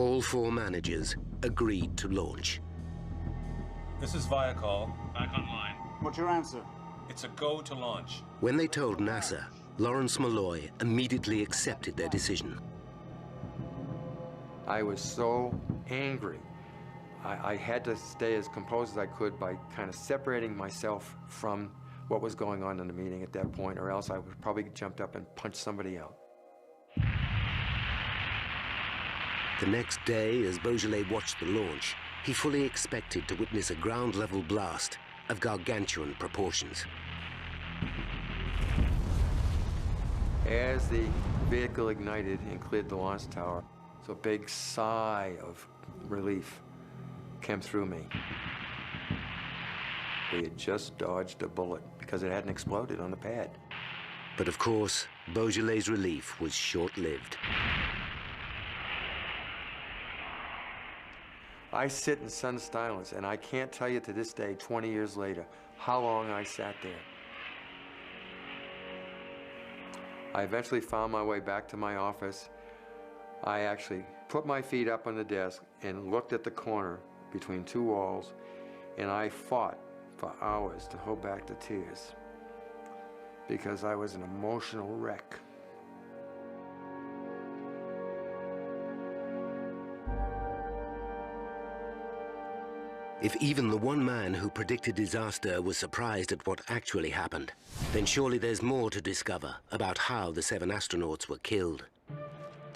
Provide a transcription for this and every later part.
All 4 managers agreed to launch. This is Viacall. Back online. What's your answer? It's a go to launch. When they told NASA, Lawrence Malloy immediately accepted their decision. I was so angry. I had to stay as composed as I could by kind of separating myself from what was going on in the meeting at that point, or else I would probably jumped up and punched somebody out. The next day, as Beaujolais watched the launch, he fully expected to witness a ground-level blast of gargantuan proportions. As the vehicle ignited and cleared the launch tower, so a big sigh of relief came through me. We had just dodged a bullet because it hadn't exploded on the pad. But of course, Beaujolais' relief was short-lived. I sit in stunned silence, and I can't tell you to this day, 20 years later, how long I sat there. I eventually found my way back to my office. I actually put my feet up on the desk and looked at the corner between 2 walls, and I fought for hours to hold back the tears because I was an emotional wreck. If even the one man who predicted disaster was surprised at what actually happened, then surely there's more to discover about how the 7 astronauts were killed.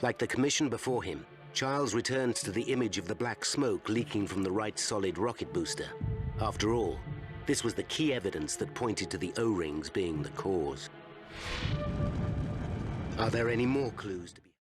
Like the commission before him, Charles returns to the image of the black smoke leaking from the right solid rocket booster. After all, this was the key evidence that pointed to the O-rings being the cause. Are there any more clues?